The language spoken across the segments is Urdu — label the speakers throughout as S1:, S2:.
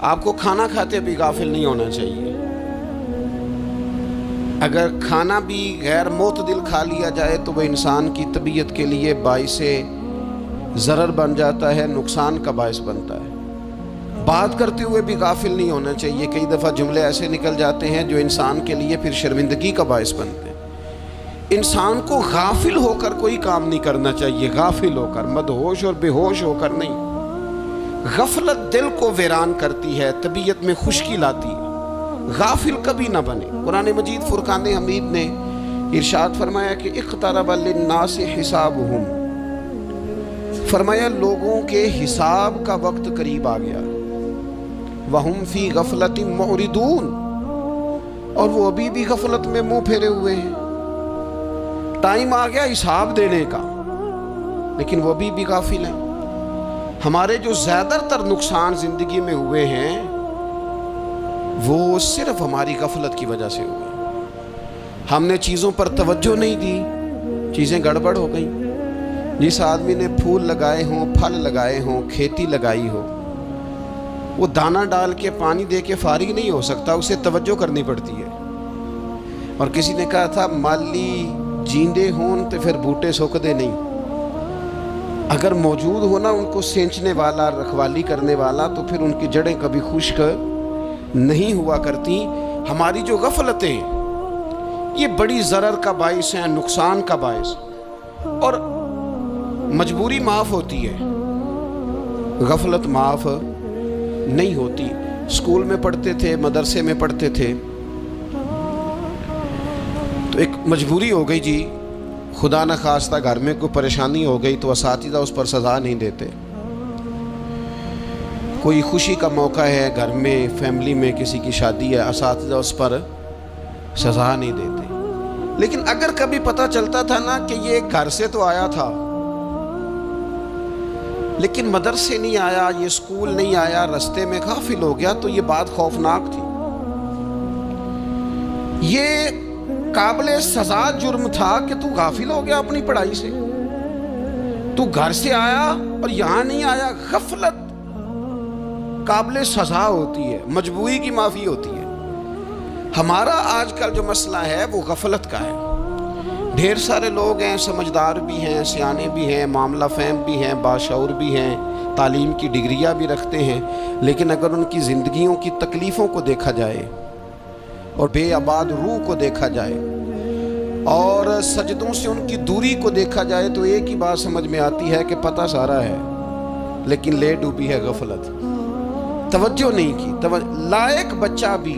S1: آپ کو کھانا کھاتے بھی غافل نہیں ہونا چاہیے۔ اگر کھانا بھی غیر معتدل کھا لیا جائے تو وہ انسان کی طبیعت کے لیے باعث ضرر بن جاتا ہے، نقصان کا باعث بنتا ہے۔ بات کرتے ہوئے بھی غافل نہیں ہونا چاہیے، کئی دفعہ جملے ایسے نکل جاتے ہیں جو انسان کے لیے پھر شرمندگی کا باعث بنتے ہیں۔ انسان کو غافل ہو کر کوئی کام نہیں کرنا چاہیے، غافل ہو کر، مدہوش اور بے ہوش ہو کر نہیں۔ غفلت دل کو ویران کرتی ہے، طبیعت میں خشکی لاتی ہے۔ غافل کبھی نہ بنے۔ قرآن مجید فرقان حمید نے ارشاد فرمایا کہ اقترب للناس حسابہم، فرمایا لوگوں کے حساب کا وقت قریب آ گیا، وہم فی غفلت معرضون، اور وہ ابھی بھی غفلت میں منہ پھیرے ہوئے ہیں۔ ٹائم آ گیا حساب دینے کا، لیکن وہ ابھی بھی غافل ہیں۔ ہمارے جو زیادہ تر نقصان زندگی میں ہوئے ہیں وہ صرف ہماری غفلت کی وجہ سے ہوئے۔ ہم نے چیزوں پر توجہ نہیں دی، چیزیں گڑبڑ ہو گئیں۔ جس آدمی نے پھول لگائے ہوں، پھل لگائے ہوں، کھیتی لگائی ہو، وہ دانہ ڈال کے پانی دے کے فارغ نہیں ہو سکتا، اسے توجہ کرنی پڑتی ہے۔ اور کسی نے کہا تھا مالی جیندے ہون تو پھر بوٹے سوکھدے نہیں۔ اگر موجود ہونا ان کو سینچنے والا، رکھوالی کرنے والا، تو پھر ان کی جڑیں کبھی خشک نہیں ہوا کرتی۔ ہماری جو غفلتیں یہ بڑی ضرر کا باعث ہیں، نقصان کا باعث، اور مجبوری معاف ہوتی ہے، غفلت معاف نہیں ہوتی۔ اسکول میں پڑھتے تھے، مدرسے میں پڑھتے تھے، تو ایک مجبوری ہو گئی جی، خدا نہ خواستہ گھر میں کوئی پریشانی ہو گئی تو اساتذہ اس پر سزا نہیں دیتے۔ کوئی خوشی کا موقع ہے گھر میں، فیملی میں کسی کی شادی ہے، اساتذہ اس پر سزا نہیں دیتے۔ لیکن اگر کبھی پتہ چلتا تھا نا کہ یہ گھر سے تو آیا تھا لیکن مدرسے نہیں آیا، یہ اسکول نہیں آیا، رستے میں غافل ہو گیا، تو یہ بات خوفناک تھی۔ یہ قابل سزا جرم تھا کہ تو غافل ہو گیا اپنی پڑھائی سے، تو گھر سے آیا اور یہاں نہیں آیا۔ غفلت قابل سزا ہوتی ہے، مجبوری کی معافی ہوتی ہے۔ ہمارا آج کل جو مسئلہ ہے وہ غفلت کا ہے۔ ڈھیر سارے لوگ ہیں، سمجھدار بھی ہیں، سیانے بھی ہیں، معاملہ فہم بھی ہیں، باشعور بھی ہیں، تعلیم کی ڈگریاں بھی رکھتے ہیں، لیکن اگر ان کی زندگیوں کی تکلیفوں کو دیکھا جائے اور بے آباد روح کو دیکھا جائے اور سجدوں سے ان کی دوری کو دیکھا جائے تو ایک ہی بات سمجھ میں آتی ہے کہ پتہ سارا ہے لیکن لے ڈوبی ہے غفلت، توجہ نہیں کی۔ لائق بچہ بھی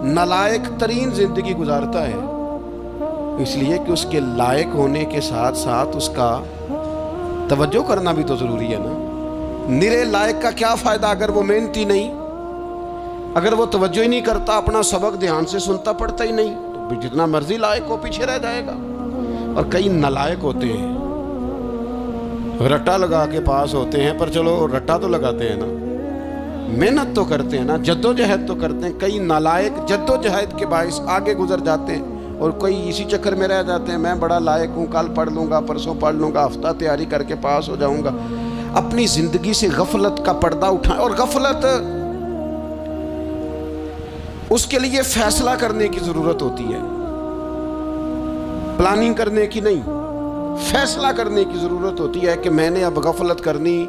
S1: نالائق ترین زندگی گزارتا ہے، اس لیے کہ اس کے لائق ہونے کے ساتھ ساتھ اس کا توجہ کرنا بھی تو ضروری ہے نا۔ نرے لائق کا کیا فائدہ اگر وہ محنتی نہیں، اگر وہ توجہ ہی نہیں کرتا، اپنا سبق دھیان سے سنتا پڑھتا ہی نہیں، تو جتنا مرضی لائق ہو پیچھے رہ جائے گا۔ اور کئی نالائق ہوتے ہیں، رٹا لگا کے پاس ہوتے ہیں، پر چلو رٹا تو لگاتے ہیں نا، محنت تو کرتے ہیں نا، جد و جہد تو کرتے ہیں۔ کئی نالائق جد و جہد کے باعث آگے گزر جاتے ہیں اور کوئی اسی چکر میں رہ جاتے ہیں، میں بڑا لائق ہوں، کل پڑھ لوں گا، پرسوں پڑھ لوں گا، ہفتہ تیاری کر کے پاس ہو جاؤں گا۔ اپنی زندگی سے غفلت کا پردہ اٹھائیں، اور غفلت اس کے لیے فیصلہ کرنے کی ضرورت ہوتی ہے، پلاننگ کرنے کی نہیں، فیصلہ کرنے کی ضرورت ہوتی ہے کہ میں نے اب غفلت کرنی۔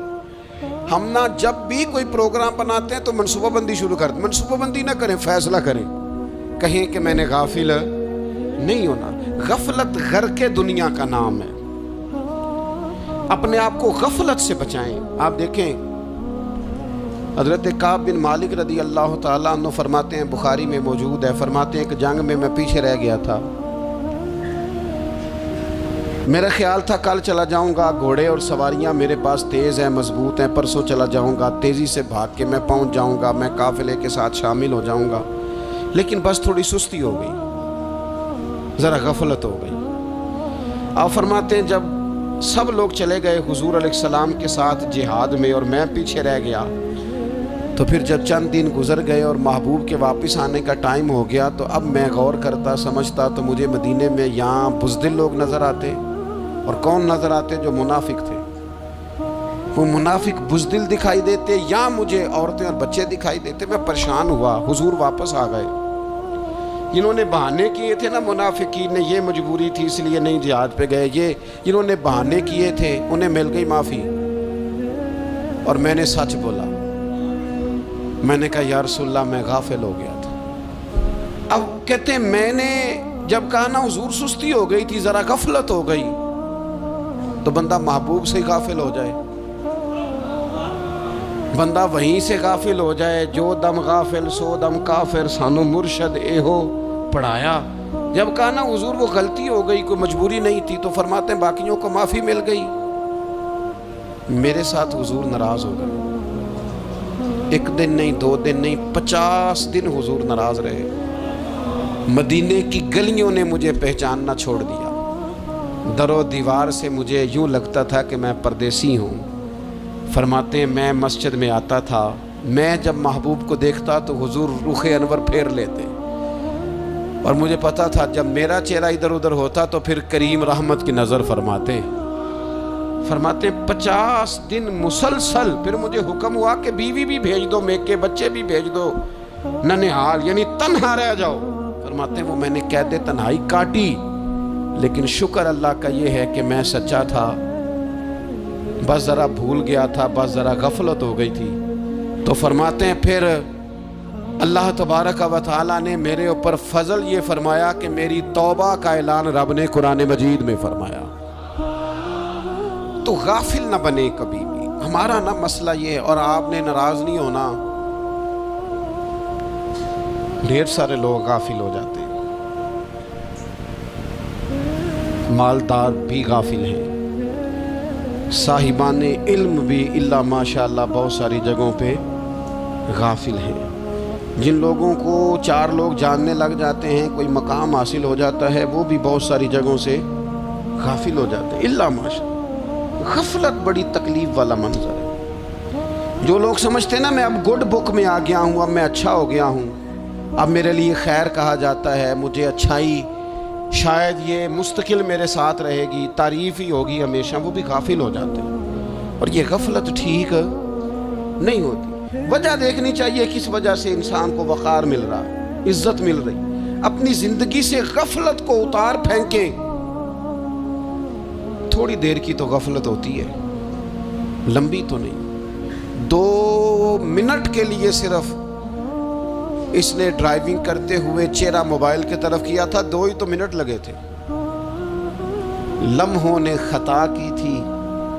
S1: ہم نہ جب بھی کوئی پروگرام بناتے ہیں تو منصوبہ بندی شروع کرتے ہیں، منصوبہ بندی نہ کریں، فیصلہ کریں، کہیں کہ میں نے غافل نہیں ہونا۔ غفلت غرق دنیا کا نام ہے، اپنے آپ کو غفلت سے بچائیں۔ آپ دیکھیں حضرت کعب بن مالک رضی اللہ تعالیٰ عنہ فرماتے ہیں، بخاری میں موجود ہے، فرماتے ہیں کہ جنگ میں پیچھے رہ گیا تھا، میرا خیال تھا کل چلا جاؤں گا، گھوڑے اور سواریاں میرے پاس تیز ہیں، مضبوط ہیں، پرسوں چلا جاؤں گا، تیزی سے بھاگ کے میں پہنچ جاؤں گا، میں قافلے کے ساتھ شامل ہو جاؤں گا، لیکن بس تھوڑی سستی ہو گئی، ذرا غفلت ہو گئی۔ آپ فرماتے ہیں جب سب لوگ چلے گئے حضور علیہ السلام کے ساتھ جہاد میں اور میں پیچھے رہ گیا، تو پھر جب چند دن گزر گئے اور محبوب کے واپس آنے کا ٹائم ہو گیا تو اب میں غور کرتا سمجھتا تو مجھے مدینے میں یہاں بزدل لوگ نظر آتے، اور کون نظر آتے؟ جو منافق تھے، وہ منافق بزدل دکھائی دیتے یا مجھے عورتیں اور بچے دکھائی دیتے. میں پریشان ہوا. حضور واپس آ گئے. جنہوں نے بہانے کیے تھے نا منافقین نے، یہ مجبوری تھی اس لیے نہیں جہاد پہ گئے، یہ جنہوں نے بہانے کیے تھے انہیں مل گئی معافی. اور میں نے سچ بولا. میں نے کہا یا رسول اللہ میں غافل ہو گیا تھا. اب کہتے ہیں میں نے جب کہا نا حضور سستی ہو گئی تھی، ذرا غفلت ہو گئی. تو بندہ محبوب سے غافل ہو جائے، بندہ وہیں سے غافل ہو جائے. جو دم غافل سو دم کافر، سانو مرشد اے ہو پڑھایا. جب کہا نا حضور وہ غلطی ہو گئی، کوئی مجبوری نہیں تھی، تو فرماتے ہیں باقیوں کو معافی مل گئی. میرے ساتھ حضور ناراض ہو گئے. ایک دن نہیں، 2 دن نہیں، 50 دن حضور ناراض رہے. مدینے کی گلیوں نے مجھے پہچاننا چھوڑ دیا. در و دیوار سے مجھے یوں لگتا تھا کہ میں پردیسی ہوں. فرماتے ہیں میں مسجد میں آتا تھا، میں جب محبوب کو دیکھتا تو حضور رخ انور پھیر لیتے، اور مجھے پتا تھا جب میرا چہرہ ادھر ادھر ہوتا تو پھر کریم رحمت کی نظر فرماتے. فرماتے 50 دن مسلسل. پھر مجھے حکم ہوا کہ بیوی بھی بھیج دو، میکے بچے بھی بھیج دو، ننہال یعنی تنہا رہ جاؤ. فرماتے ہیں وہ میں نے قید تنہائی کاٹی، لیکن شکر اللہ کا یہ ہے کہ میں سچا تھا، بس ذرا بھول گیا تھا، بس ذرا غفلت ہو گئی تھی. تو فرماتے ہیں پھر اللہ تبارک و تعالیٰ نے میرے اوپر فضل یہ فرمایا کہ میری توبہ کا اعلان رب نے قرآن مجید میں فرمایا. تو غافل نہ بنے کبھی بھی. ہمارا نا مسئلہ یہ ہے، اور آپ نے ناراض نہیں ہونا، ڈھیر سارے لوگ غافل ہو جاتے ہیں. مالدار بھی غافل ہیں، صاحبان علم بھی الا ماشاءاللہ بہت ساری جگہوں پہ غافل ہیں. جن لوگوں کو 4 لوگ جاننے لگ جاتے ہیں، کوئی مقام حاصل ہو جاتا ہے، وہ بھی بہت ساری جگہوں سے غافل ہو جاتے ہیں الا ماشاءاللہ. غفلت بڑی تکلیف والا منظر ہے. جو لوگ سمجھتے ہیں نا میں اب گڈ بک میں آ گیا ہوں، اب میں اچھا ہو گیا ہوں، اب میرے لیے خیر کہا جاتا ہے، مجھے اچھائی شاید یہ مستقل میرے ساتھ رہے گی، تعریف ہی ہوگی ہمیشہ، وہ بھی غافل ہو جاتے ہیں. اور یہ غفلت ٹھیک نہیں ہوتی. وجہ دیکھنی چاہیے کس وجہ سے انسان کو وقار مل رہا ہے، عزت مل رہی. اپنی زندگی سے غفلت کو اتار پھینکیں. تھوڑی دیر کی تو غفلت ہوتی ہے، لمبی تو نہیں. 2 منٹ کے لیے صرف اس نے ڈرائیونگ کرتے ہوئے چہرہ موبائل کی طرف کیا تھا، 2 ہی تو منٹ لگے تھے. لمحوں نے خطا کی تھی،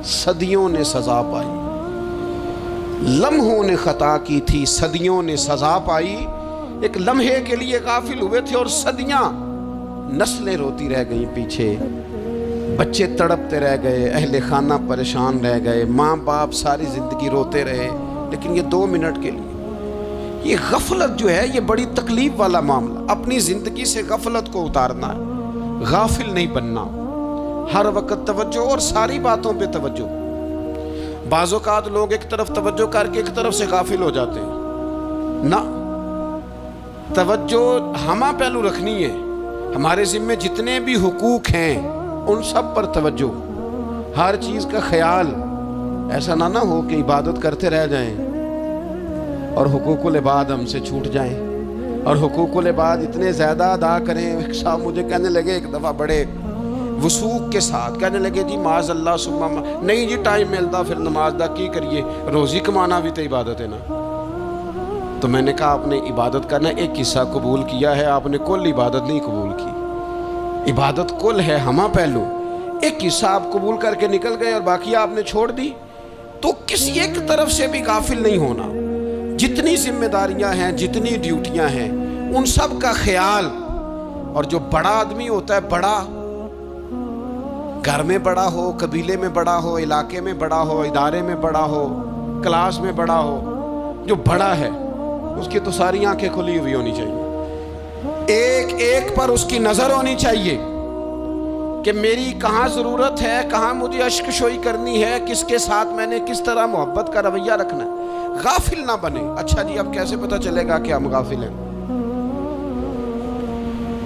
S1: صدیوں نے سزا پائی. لمحوں نے خطا کی تھی، صدیوں نے سزا پائی. ایک لمحے کے لیے غافل ہوئے تھے اور صدیاں، نسلیں روتی رہ گئیں پیچھے، بچے تڑپتے رہ گئے، اہل خانہ پریشان رہ گئے، ماں باپ ساری زندگی روتے رہے. لیکن یہ 2 منٹ کے لیے. یہ غفلت جو ہے یہ بڑی تکلیف والا معاملہ. اپنی زندگی سے غفلت کو اتارنا ہے، غافل نہیں بننا. ہر وقت توجہ اور ساری باتوں پہ توجہ. بعض اوقات لوگ ایک طرف توجہ کر کے ایک طرف سے غافل ہو جاتے ہیں. نہ، توجہ ہمہ پہلو رکھنی ہے. ہمارے ذمے جتنے بھی حقوق ہیں ان سب پر توجہ، ہر چیز کا خیال. ایسا نہ ہو کہ عبادت کرتے رہ جائیں اور حقوق العباد ہم سے چھوٹ جائیں، اور حقوق العباد اتنے زیادہ ادا کریں. صاحب مجھے کہنے لگے ایک دفعہ بڑے وثوق کے ساتھ کہنے لگے جی معاذ اللہ ثم نہیں جی ٹائم ملتا پھر نماز دا کی کریے، روزی کمانا بھی تو عبادت ہے نا. تو میں نے کہا آپ نے عبادت کرنا ایک حصہ قبول کیا ہے، آپ نے کل عبادت نہیں قبول کی. عبادت کل ہے، ہمہ پہلو. ایک حصہ آپ قبول کر کے نکل گئے اور باقی آپ نے چھوڑ دی. تو کسی ایک طرف سے بھی غافل نہیں ہونا. جتنی ذمہ داریاں ہیں، جتنی ڈیوٹیاں ہیں، ان سب کا خیال. اور جو بڑا آدمی ہوتا ہے، بڑا گھر میں بڑا ہو، قبیلے میں بڑا ہو، علاقے میں بڑا ہو، ادارے میں بڑا ہو، کلاس میں بڑا ہو، جو بڑا ہے اس کی تو ساری آنکھیں کھلی ہوئی ہونی چاہیے. ایک ایک پر اس کی نظر ہونی چاہیے کہ میری کہاں ضرورت ہے، کہاں مجھے اشک شوئی کرنی ہے، کس کے ساتھ میں نے کس طرح محبت کا رویہ رکھنا ہے. غافل نہ بنے. اچھا جی اب کیسے پتہ چلے گا کہ ہم غافل ہیں؟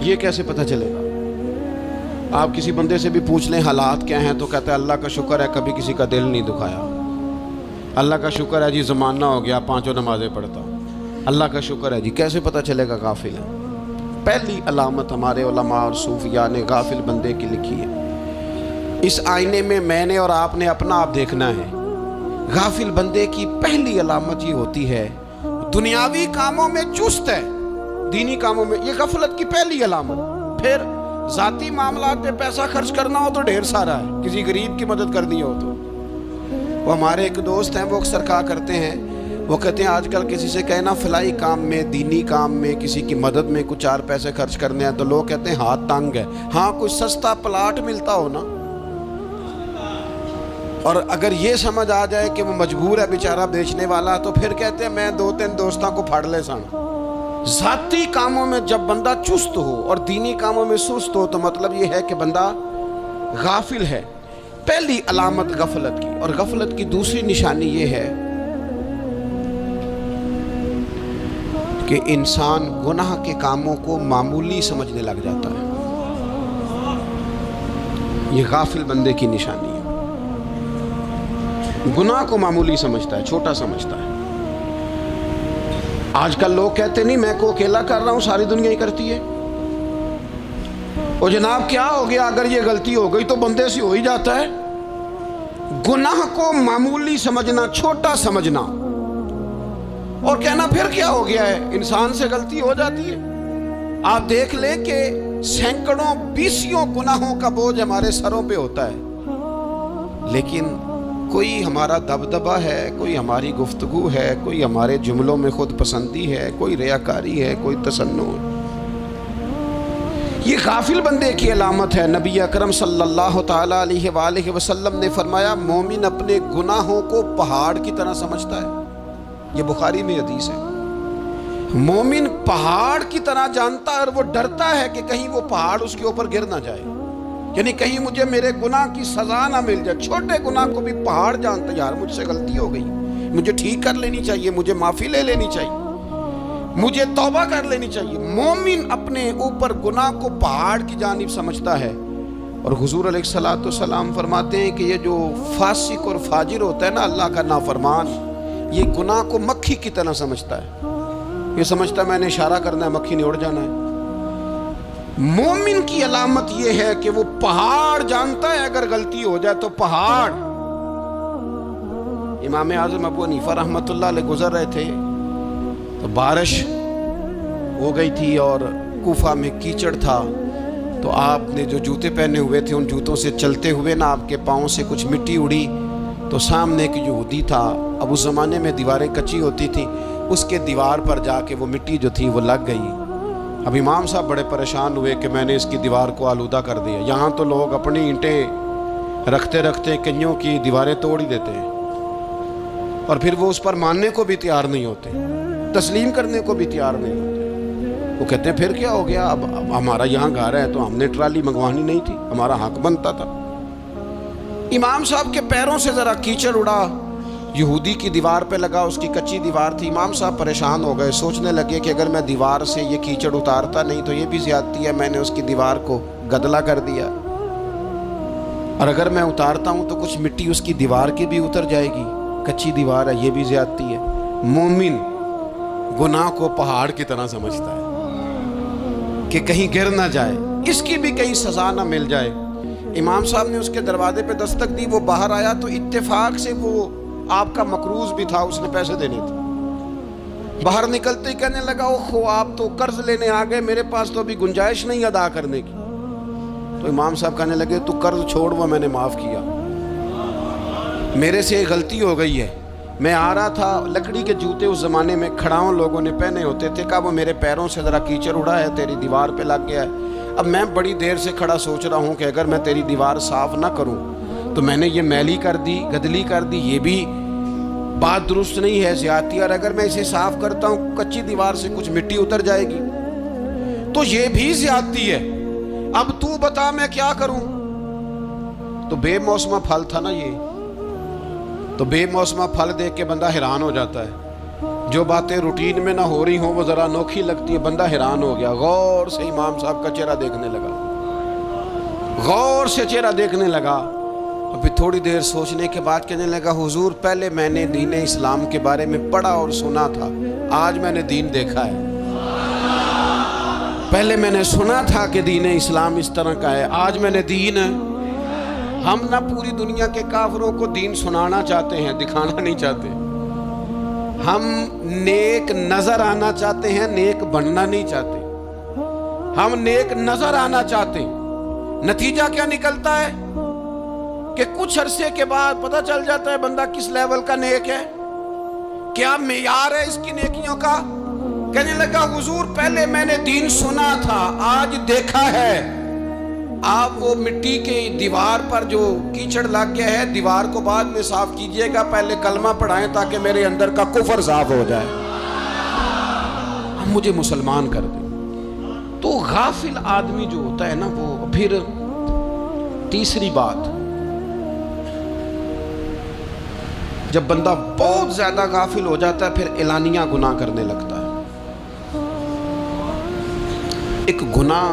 S1: یہ کیسے پتہ چلے گا؟ آپ کسی بندے سے بھی پوچھ لیں حالات کیا ہیں تو کہتا ہے اللہ کا شکر ہے کبھی کسی کا دل نہیں دکھایا. اللہ کا شکر ہے جی زمانہ ہو گیا 5 نمازیں پڑھتا ہوں، اللہ کا شکر ہے جی، کیسے پتہ چلے گا غافل ہے؟ پہلی علامت ہمارے علماء اور صوفیاء نے غافل بندے کی لکھی ہے۔ اس آئینے میں نے اور آپ نے اپنا آپ دیکھنا ہے۔ غافل بندے کی پہلی علامت یہ ہوتی ہے دنیاوی کاموں میں چست ہے، دینی کاموں میں، یہ غفلت کی پہلی علامت۔ پھر ذاتی معاملات پہ پیسہ خرچ کرنا ہو تو ڈھیر سارا ہے، کسی غریب کی مدد کرنی ہو تو۔ وہ ہمارے ایک دوست ہیں، وہ اکثر کہا کرتے ہیں، وہ کہتے ہیں آج کل کسی سے کہنا فلائی کام میں، دینی کام میں، کسی کی مدد میں کچھ 4 پیسے خرچ کرنے ہیں تو لوگ کہتے ہیں ہاتھ تنگ ہے۔ ہاں کوئی سستا پلاٹ ملتا ہو نا، اور اگر یہ سمجھ آ جائے کہ وہ مجبور ہے بیچارہ بیچنے والا، تو پھر کہتے ہیں میں 2-3 دوستوں کو پھاڑ لے سن۔ ذاتی کاموں میں جب بندہ چست ہو اور دینی کاموں میں سست ہو تو مطلب یہ ہے کہ بندہ غافل ہے، پہلی علامت غفلت کی۔ اور غفلت کی دوسری نشانی یہ ہے کہ انسان گناہ کے کاموں کو معمولی سمجھنے لگ جاتا ہے، یہ غافل بندے کی نشانی ہے۔ گناہ کو معمولی سمجھتا ہے، چھوٹا سمجھتا ہے۔ آج کل لوگ کہتے نہیں میں کو اکیلا کر رہا ہوں، ساری دنیا ہی کرتی ہے۔ اور جناب کیا ہو گیا اگر یہ غلطی ہو گئی تو بندے سے ہو ہی جاتا ہے۔ گناہ کو معمولی سمجھنا، چھوٹا سمجھنا اور کہنا پھر کیا ہو گیا ہے، انسان سے غلطی ہو جاتی ہے۔ آپ دیکھ لیں کہ سینکڑوں بیسیوں گناہوں کا بوجھ ہمارے سروں پہ ہوتا ہے، لیکن کوئی ہمارا دبدبہ ہے، کوئی ہماری گفتگو ہے، کوئی ہمارے جملوں میں خود پسندی ہے، کوئی ریاکاری ہے، کوئی تصنع ہے۔ یہ غافل بندے کی علامت ہے۔ نبی اکرم صلی اللہ تعالی علیہ وآلہ وسلم نے فرمایا مومن اپنے گناہوں کو پہاڑ کی طرح سمجھتا ہے، یہ بخاری میں حدیث ہے۔ مومن پہاڑ کی طرح جانتا ہے اور وہ ڈرتا ہے کہ کہیں وہ پہاڑ اس کے اوپر گر نہ جائے، یعنی کہیں مجھے میرے گناہ کی سزا نہ مل جائے۔ چھوٹے گناہ کو بھی پہاڑ جانتا ہے، یار مجھ سے غلطی ہو گئی، مجھے ٹھیک کر لینی چاہیے، مجھے معافی لے لینی چاہیے، مجھے توبہ کر لینی چاہیے۔ مومن اپنے اوپر گناہ کو پہاڑ کی جانب سمجھتا ہے۔ اور حضور علیہ الصلوۃ والسلام فرماتے ہیں کہ یہ جو فاسق اور فاجر ہوتا ہے نا، اللہ کا نافرمان، یہ گناہ کو مکھی کی طرح سمجھتا ہے، یہ سمجھتا ہے میں نے اشارہ کرنا ہے مکھی نے اڑ جانا ہے۔ مومن کی علامت یہ ہے کہ وہ پہاڑ جانتا ہے، اگر غلطی ہو جائے تو پہاڑ۔ امام اعظم ابو حنیفہ رحمۃ اللہ علیہ گزر رہے تھے تو بارش ہو گئی تھی اور کوفہ میں کیچڑ تھا، تو آپ نے جو جوتے پہنے ہوئے تھے ان جوتوں سے چلتے ہوئے نا آپ کے پاؤں سے کچھ مٹی اڑی، تو سامنے ایک یہودی تھا، اب اس زمانے میں دیواریں کچی ہوتی تھیں، اس کے دیوار پر جا کے وہ مٹی جو تھی وہ لگ گئی۔ اب امام صاحب بڑے پریشان ہوئے کہ میں نے اس کی دیوار کو آلودہ کر دیا۔ یہاں تو لوگ اپنی اینٹیں رکھتے رکھتے کئیوں کی دیواریں توڑ ہی دیتے ہیں، اور پھر وہ اس پر ماننے کو بھی تیار نہیں ہوتے، تسلیم کرنے کو بھی تیار نہیں ہوتے۔ وہ کہتے ہیں پھر کیا ہو گیا، اب ہمارا یہاں گھر ہے تو ہم نے ٹرالی منگوانی نہیں تھی، ہمارا حق بنتا تھا۔ امام صاحب کے پیروں سے ذرا کیچڑ اڑا، یہودی کی دیوار پہ لگا، اس کی کچی دیوار تھی۔ امام صاحب پریشان ہو گئے، سوچنے لگے کہ اگر میں دیوار سے یہ کیچڑ اتارتا نہیں تو یہ بھی زیادتی ہے، میں نے اس کی دیوار کو گدلا کر دیا، اور اگر میں اتارتا ہوں تو کچھ مٹی اس کی دیوار کی بھی اتر جائے گی، کچی دیوار ہے، یہ بھی زیادتی ہے۔ مومن گناہ کو پہاڑ کی طرح سمجھتا ہے کہ کہیں گر نہ جائے، اس کی بھی کہیں سزا نہ مل جائے۔ امام صاحب نے اس کے دروازے پہ دستک دی، وہ باہر آیا تو اتفاق سے وہ آپ کا مقروض بھی تھا، اس نے پیسے دینے تھے۔ باہر نکلتے ہی کہنے لگا اوہ آپ تو قرض لینے آ گئے، میرے پاس تو ابھی گنجائش نہیں ادا کرنے کی۔ تو امام صاحب کہنے لگے تو قرض چھوڑ، وہ میں نے معاف کیا، میرے سے غلطی ہو گئی ہے، میں آ رہا تھا، لکڑی کے جوتے اس زمانے میں کھڑاؤں لوگوں نے پہنے ہوتے تھے، کہا وہ میرے پیروں سے ذرا کیچڑ اڑا ہے، تیری دیوار پہ لگ گیا ہے۔ اب میں بڑی دیر سے کھڑا سوچ رہا ہوں کہ اگر میں تیری دیوار صاف نہ کروں تو میں نے یہ میلی کر دی، گدلی کر دی، یہ بھی بات درست نہیں ہے، زیادتی، اور اگر میں اسے صاف کرتا ہوں کچی دیوار سے کچھ مٹی اتر جائے گی تو یہ بھی زیادتی ہے، اب تو بتا میں کیا کروں۔ تو بے موسمہ پھل تھا نا یہ، تو بے موسمہ پھل دیکھ کے بندہ حیران ہو جاتا ہے، جو باتیں روٹین میں نہ ہو رہی ہوں وہ ذرا انوکھی لگتی ہے، بندہ حیران ہو گیا، غور سے امام صاحب کا چہرہ دیکھنے لگا، غور سے چہرہ دیکھنے لگا، اور پھر تھوڑی دیر سوچنے کے بعد کہنے لگا حضور پہلے میں نے دین اسلام کے بارے میں پڑھا اور سنا تھا، آج میں نے دین دیکھا ہے۔ پہلے میں نے سنا تھا کہ دین اسلام اس طرح کا ہے، آج میں نے دین۔ ہم نہ پوری دنیا کے کافروں کو دین سنانا چاہتے ہیں، دکھانا نہیں چاہتے۔ ہم نیک نظر آنا چاہتے ہیں، نیک بننا نہیں چاہتے۔ ہم نیک نظر آنا چاہتے ہیں، نتیجہ کیا نکلتا ہے کہ کچھ عرصے کے بعد پتہ چل جاتا ہے بندہ کس لیول کا نیک ہے، کیا معیار ہے اس کی نیکیوں کا۔ کہنے لگا حضور پہلے میں نے دین سنا تھا، آج دیکھا ہے۔ آپ وہ مٹی کے دیوار پر جو کیچڑ لگ گیا ہے، دیوار کو بعد میں صاف کیجئے گا، پہلے کلمہ پڑھائیں تاکہ میرے اندر کا کفر صاف ہو جائے، مجھے مسلمان کر دیں۔ تو غافل آدمی جو ہوتا ہے نا، وہ پھر تیسری بات، جب بندہ بہت زیادہ غافل ہو جاتا ہے پھر اعلانیہ گناہ کرنے لگتا ہے۔ ایک گناہ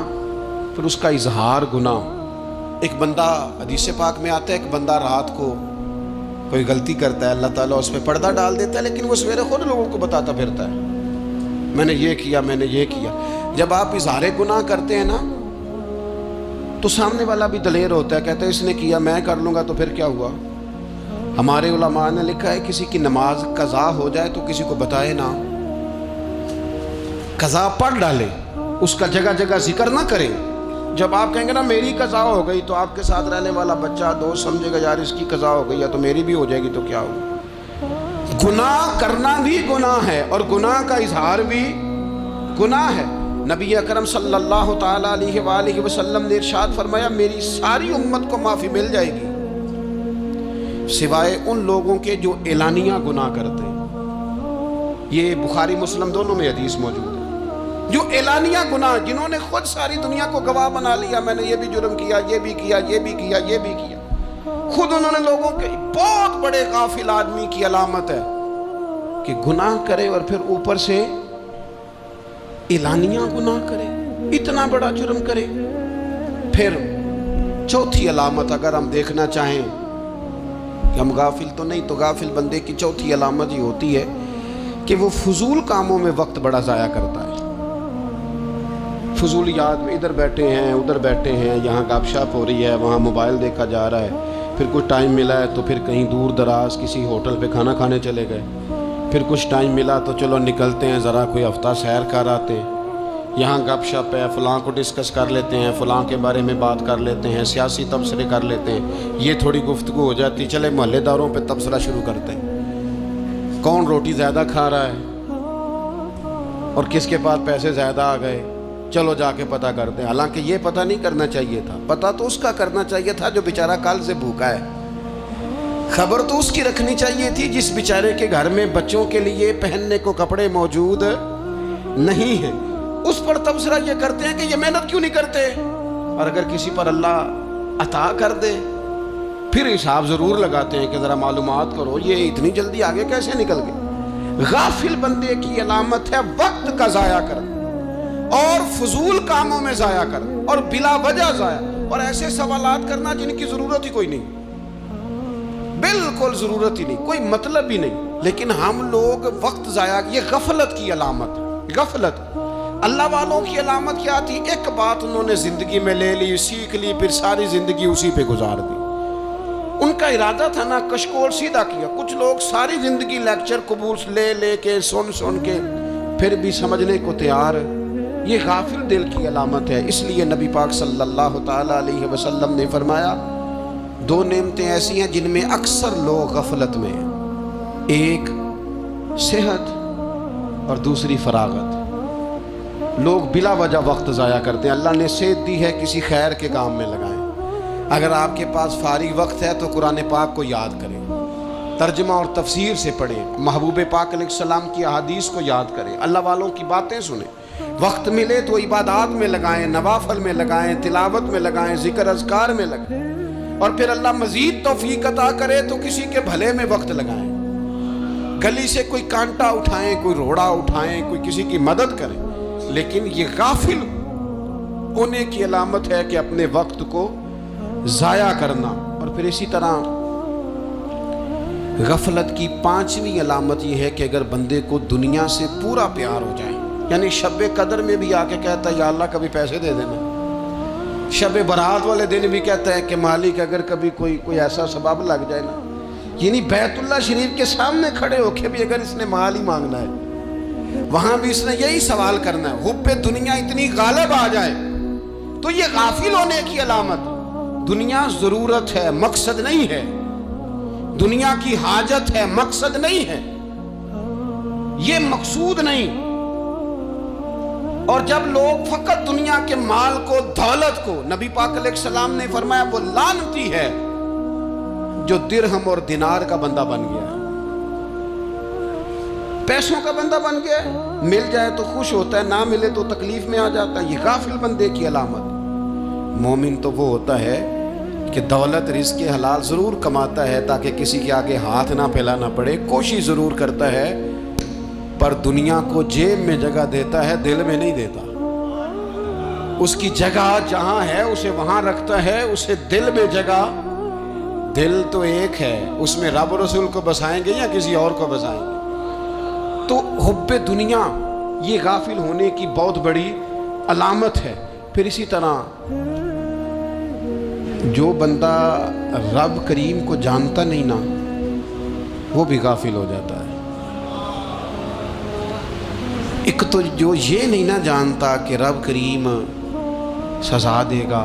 S1: پھر اس کا اظہار گناہ۔ ایک بندہ، حدیث پاک میں آتا ہے، ایک بندہ رات کو کوئی غلطی کرتا ہے، اللہ تعالیٰ اس پہ پردہ ڈال دیتا ہے، لیکن وہ سویرے خود لوگوں کو بتاتا پھرتا ہے میں نے یہ کیا، میں نے یہ کیا۔ جب آپ اظہار گناہ کرتے ہیں نا تو سامنے والا بھی دلیر ہوتا ہے، کہتا ہے اس نے کیا میں کر لوں گا تو پھر کیا ہوا۔ ہمارے علماء نے لکھا ہے کسی کی نماز قضا ہو جائے تو کسی کو بتائے نہ، قضا پڑھ ڈالے، اس کا جگہ جگہ ذکر نہ کرے۔ جب آپ کہیں گے نا میری قضا ہو گئی تو آپ کے ساتھ رہنے والا بچہ دوست سمجھے گا یار اس کی قضا ہو گئی ہے تو میری بھی ہو جائے گی تو کیا ہوگا۔ گناہ کرنا بھی گناہ ہے اور گناہ کا اظہار بھی گناہ ہے۔ نبی اکرم صلی اللہ تعالیٰ علیہ وآلہ وسلم نے ارشاد فرمایا میری ساری امت کو معافی مل جائے گی سوائے ان لوگوں کے جو اعلانیہ گناہ کرتے ہیں۔ یہ بخاری مسلم دونوں میں حدیث موجود ہے۔ جو اعلانیہ گناہ، جنہوں نے خود ساری دنیا کو گواہ بنا لیا، میں نے یہ بھی جرم کیا، یہ بھی کیا، یہ بھی کیا، یہ بھی کیا، خود انہوں نے لوگوں کے، بہت بڑے غافل آدمی کی علامت ہے کہ گناہ کرے اور پھر اوپر سے اعلانیہ گناہ کرے، اتنا بڑا جرم کرے۔ پھر چوتھی علامت اگر ہم دیکھنا چاہیں کہ ہم غافل تو نہیں، تو غافل بندے کی چوتھی علامت یہ ہوتی ہے کہ وہ فضول کاموں میں وقت بڑا ضائع کرتا ہے۔ فضولیات میں ادھر بیٹھے ہیں، ادھر بیٹھے ہیں، یہاں گپ شپ ہو رہی ہے، وہاں موبائل دیکھا جا رہا ہے، پھر کچھ ٹائم ملا ہے تو پھر کہیں دور دراز کسی ہوٹل پہ کھانا کھانے چلے گئے، پھر کچھ ٹائم ملا تو چلو نکلتے ہیں ذرا کوئی ہفتہ سیر کر آتے ہیں، یہاں گپ شپ ہے، فلاں کو ڈسکس کر لیتے ہیں، فلاں کے بارے میں بات کر لیتے ہیں، سیاسی تبصرے کر لیتے ہیں، یہ تھوڑی گفتگو ہو جاتی، چلے محلے داروں پہ تبصرہ شروع کرتے ہیں، کون روٹی زیادہ کھا رہا ہے اور کس کے پاس پیسے زیادہ آ گئے، چلو جا کے پتہ کرتے ہیں۔ حالانکہ یہ پتہ نہیں کرنا چاہیے تھا، پتہ تو اس کا کرنا چاہیے تھا جو بیچارہ کل سے بھوکا ہے، خبر تو اس کی رکھنی چاہیے تھی جس بیچارے کے گھر میں بچوں کے لیے پہننے کو کپڑے موجود نہیں ہیں، اس پر تبصرہ یہ کرتے ہیں کہ یہ محنت کیوں نہیں کرتے، اور اگر کسی پر اللہ عطا کر دے پھر حساب ضرور لگاتے ہیں کہ ذرا معلومات کرو یہ اتنی جلدی آگے کیسے نکل گئے۔ غافل بندے کی علامت ہے وقت کا ضائع کرنا اور فضول کاموں میں ضائع کرنا اور بلا وجہ ضائع، اور ایسے سوالات کرنا جن کی ضرورت ہی کوئی نہیں، بالکل ضرورت ہی نہیں، کوئی مطلب ہی نہیں، لیکن ہم لوگ وقت ضائع، یہ غفلت کی علامت ہے۔ غفلت اللہ والوں کی علامت کیا تھی؟ ایک بات انہوں نے زندگی میں لے لی، سیکھ لی، پھر ساری زندگی اسی پہ گزار دی۔ ان کا ارادہ تھا نا کشکول سیدھا کیا۔ کچھ لوگ ساری زندگی لیکچر قبول لے لے کے سن کے پھر بھی سمجھنے کو تیار، یہ غافل دل کی علامت ہے۔ اس لیے نبی پاک صلی اللہ تعالیٰ علیہ وسلم نے فرمایا دو نعمتیں ایسی ہیں جن میں اکثر لوگ غفلت میں ہیں، ایک صحت اور دوسری فراغت۔ لوگ بلا وجہ وقت ضائع کرتے ہیں۔ اللہ نے صحت دی ہے، کسی خیر کے کام میں لگائیں۔ اگر آپ کے پاس فارغ وقت ہے تو قرآن پاک کو یاد کریں، ترجمہ اور تفسیر سے پڑھیں، محبوب پاک علیہ السلام کی احادیث کو یاد کریں، اللہ والوں کی باتیں سنیں۔ وقت ملے تو عبادات میں لگائیں، نوافل میں لگائیں، تلاوت میں لگائیں، ذکر اذکار میں لگائیں، اور پھر اللہ مزید توفیق عطا کرے تو کسی کے بھلے میں وقت لگائیں۔ گلی سے کوئی کانٹا اٹھائیں، کوئی روڑا اٹھائیں، کوئی کسی کی مدد کریں، لیکن یہ غافل ہونے کی علامت ہے کہ اپنے وقت کو ضائع کرنا اور پھر اسی طرح غفلت کی پانچویں علامت یہ ہے کہ اگر بندے کو دنیا سے پورا پیار ہو جائے، یعنی شب قدر میں بھی آ کے کہتا ہے یا اللہ کبھی پیسے دے دینا، شب برات والے دن بھی کہتا ہے کہ مالک اگر کبھی کوئی ایسا سبب لگ جائے نا، یعنی بیت اللہ شریف کے سامنے کھڑے ہو کے بھی اگر اس نے مال ہی مانگنا ہے، وہاں بھی اس نے یہی سوال کرنا ہے، حب دنیا اتنی غالب آ جائے تو یہ غافل ہونے کی علامت۔ دنیا ضرورت ہے، مقصد نہیں ہے، دنیا کی حاجت ہے، مقصد نہیں ہے، یہ مقصود نہیں۔ اور جب لوگ فقط دنیا کے مال کو، دولت کو، نبی پاک علیہ السلام نے فرمایا وہ لعنتی ہے جو درہم اور دینار کا بندہ بن گیا ہے، پیسوں کا بندہ بن گیا ہے، مل جائے تو خوش ہوتا ہے، نہ ملے تو تکلیف میں آ جاتا ہے۔ یہ غافل بندے کی علامت۔ مومن تو وہ ہوتا ہے کہ دولت رزق حلال ضرور کماتا ہے تاکہ کسی کے آگے ہاتھ نہ پھیلانا پڑے، کوشش ضرور کرتا ہے، پر دنیا کو جیب میں جگہ دیتا ہے، دل میں نہیں دیتا۔ اس کی جگہ جہاں ہے اسے وہاں رکھتا ہے، اسے دل میں جگہ، دل تو ایک ہے، اس میں رب رسول کو بسائیں گے یا کسی اور کو بسائیں گے؟ تو حب دنیا یہ غافل ہونے کی بہت بڑی علامت ہے۔ پھر اسی طرح جو بندہ رب کریم کو جانتا نہیں نا، وہ بھی غافل ہو جاتا ہے۔ ایک تو جو یہ نہیں نہ جانتا کہ رب کریم سزا دے گا،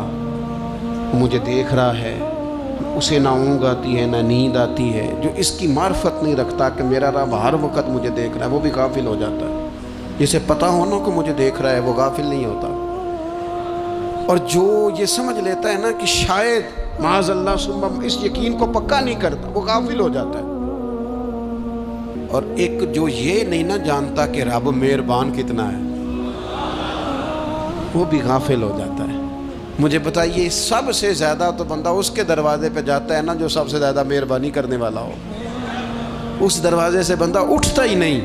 S1: مجھے دیکھ رہا ہے، اسے نہ اونگ آتی ہے نہ نیند آتی ہے، جو اس کی معرفت نہیں رکھتا کہ میرا رب ہر وقت مجھے دیکھ رہا ہے، وہ بھی غافل ہو جاتا ہے۔ جسے پتہ ہونا کہ مجھے دیکھ رہا ہے وہ غافل نہیں ہوتا۔ اور جو یہ سمجھ لیتا ہے نا کہ شاید معاذ اللہ ثم، اس یقین کو پکا نہیں کرتا، وہ غافل ہو جاتا ہے۔ اور ایک جو یہ نہیں نہ جانتا کہ رب مہربان کتنا ہے، وہ بھی غافل ہو جاتا ہے۔ مجھے بتائیے سب سے زیادہ تو بندہ اس کے دروازے پہ جاتا ہے نا جو سب سے زیادہ مہربانی کرنے والا ہو، اس دروازے سے بندہ اٹھتا ہی نہیں۔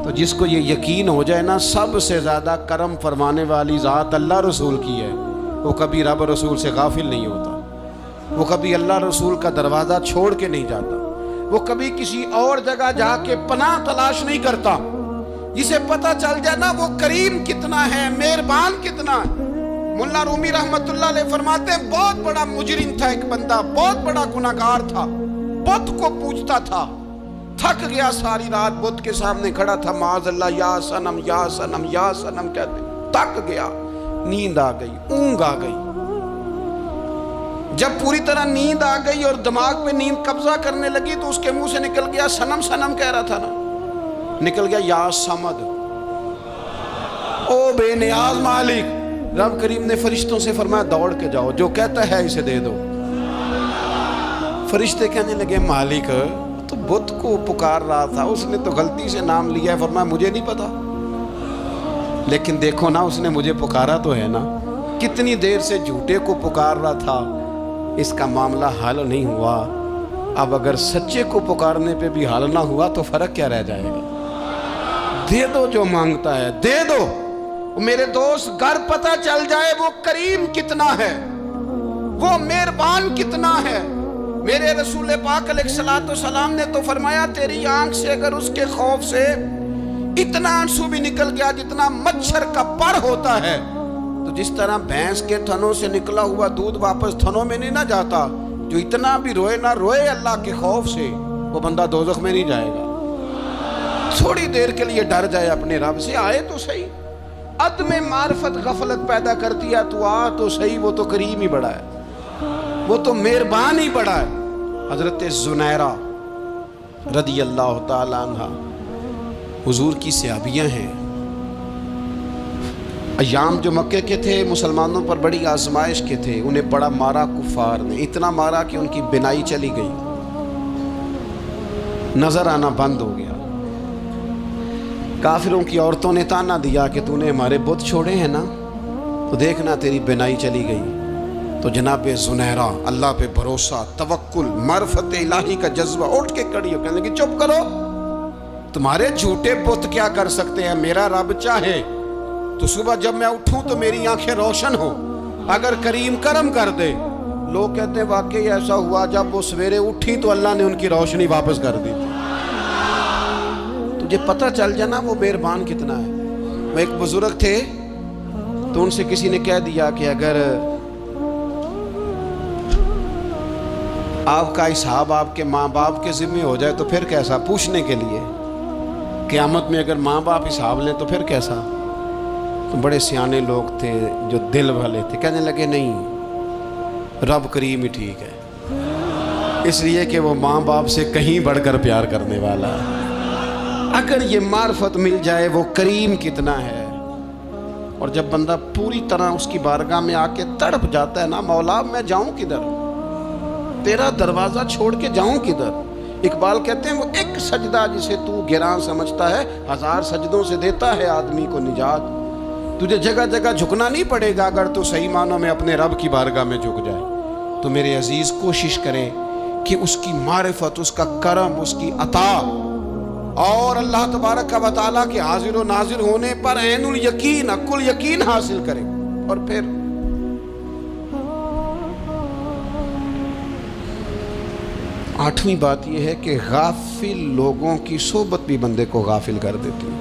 S1: تو جس کو یہ یقین ہو جائے نا سب سے زیادہ کرم فرمانے والی ذات اللہ رسول کی ہے، وہ کبھی رب رسول سے غافل نہیں ہوتا، وہ کبھی اللہ رسول کا دروازہ چھوڑ کے نہیں جاتا، وہ کبھی کسی اور جگہ جا کے پناہ تلاش نہیں کرتا۔ جسے پتہ چل جائے نا وہ کریم کتنا ہے، مہربان کتنا ہے۔ مولا رومی رحمت اللہ علیہ فرماتے ہیں بہت بڑا مجرم تھا ایک بندہ، بہت بڑا گناہگار تھا، بت کو پوجتا تھا، تھک گیا، ساری رات بت کے سامنے کھڑا تھا، معاذ اللہ یا صنم یا صنم یا صنم کہتے، تھک گیا، نیند آ گئی، اونگ آ گئی۔ جب پوری طرح نیند آ گئی اور دماغ پہ نیند قبضہ کرنے لگی تو اس کے منہ سے نکل گیا، صنم صنم کہہ رہا تھا نا، نکل گیا یا صمد، او بے نیاز مالک۔ رب کریم نے فرشتوں سے فرمایا دوڑ کے جاؤ، جو کہتا ہے اسے دے دو۔ فرشتے کہنے لگے مالک تو بت کو پکار رہا تھا، اس نے تو غلطی سے نام لیا ہے۔ فرمایا مجھے نہیں پتا، لیکن دیکھو نا اس نے مجھے پکارا تو ہے نا، کتنی دیر سے جھوٹے کو پکار رہا تھا، اس کا معاملہ حل نہیں ہوا، اب اگر سچے کو پکارنے پہ بھی حل نہ ہوا تو فرق کیا رہ جائے گا؟ دے دو جو مانگتا ہے، دے دو۔ میرے دوست گر پتہ چل جائے وہ کریم کتنا ہے، وہ مہربان کتنا ہے۔ میرے رسول پاک علیہ السلام نے تو فرمایا تیری آنکھ سے اگر اس کے خوف سے اتنا آنسو بھی نکل گیا جتنا مچھر کا پر ہوتا ہے، تو جس طرح بھینس کے تھنوں سے نکلا ہوا دودھ واپس تھنوں میں نہیں نہ جاتا، جو اتنا بھی روئے نہ روئے اللہ کے خوف سے، وہ بندہ دوزخ میں نہیں جائے گا۔ تھوڑی دیر کے لیے ڈر جائے اپنے رب سے، آئے تو صحیح۔ عدم معرفت غفلت پیدا کرتی ہے، تو آ تو صحیح، وہ تو کریم ہی بڑا ہے، وہ تو مہربان ہی بڑا ہے۔ حضرت زنیرہ رضی اللہ تعالی عنہ حضور کی صحابیہ ہیں۔ ایام جو مکے کے تھے مسلمانوں پر بڑی آزمائش کے تھے، انہیں بڑا مارا کفار نے، اتنا مارا کہ ان کی بینائی چلی گئی، نظر آنا بند ہو گیا۔ کافروں کی عورتوں نے تانا دیا کہ تو نے ہمارے بت چھوڑے ہیں نا، تو دیکھنا تیری بینائی چلی گئی۔ تو جناب زنیرہ اللہ پہ بھروسہ، توکل، معرفت الہی کا جذبہ، اٹھ کے کھڑی ہو کہنے لگی چپ کرو، تمہارے جھوٹے بت کیا کر سکتے ہیں، میرا رب چاہے تو صبح جب میں اٹھوں تو میری آنکھیں روشن ہو، اگر کریم کرم کر دے لوگ کہتے ہیں واقعی ایسا ہوا، جب وہ سویرے اٹھی تو اللہ نے ان کی روشنی واپس کر دی تھی۔ تجھے پتہ چل جانا وہ مہربان کتنا ہے۔ وہ ایک بزرگ تھے تو ان سے کسی نے کہہ دیا کہ اگر آپ کا حساب آپ کے ماں باپ کے ذمہ ہو جائے تو پھر کیسا، پوچھنے کے لیے قیامت میں اگر ماں باپ حساب لیں تو پھر کیسا۔ تو بڑے سیانے لوگ تھے جو دل والے تھے، کہنے لگے نہیں، رب کریم ہی ٹھیک ہے، اس لیے کہ وہ ماں باپ سے کہیں بڑھ کر پیار کرنے والا ہے۔ اگر یہ معرفت مل جائے وہ کریم کتنا ہے۔ اور جب بندہ پوری طرح اس کی بارگاہ میں آ کے تڑپ جاتا ہے نا، مولا میں جاؤں کدھر، تیرا دروازہ چھوڑ کے جاؤں کدھر۔ اقبال کہتے ہیں وہ ایک سجدہ جسے تو گراں سمجھتا ہے، 1000 سجدوں سے دیتا ہے آدمی کو نجات۔ تجھے جگہ جگہ جھکنا نہیں پڑے گا اگر تو صحیح معنوں میں اپنے رب کی بارگاہ میں جھک جائے۔ تو میرے عزیز کوشش کرے کہ اس کی معرفت، اس کا کرم، اس کی عطا اور اللہ تبارک و تعالیٰ کے حاضر و ناظر ہونے پر عین الیقین، عقل یقین حاصل کرے۔ اور پھر 8ویں بات یہ ہے کہ غافل لوگوں کی صحبت بھی بندے کو غافل کر دیتی ہے۔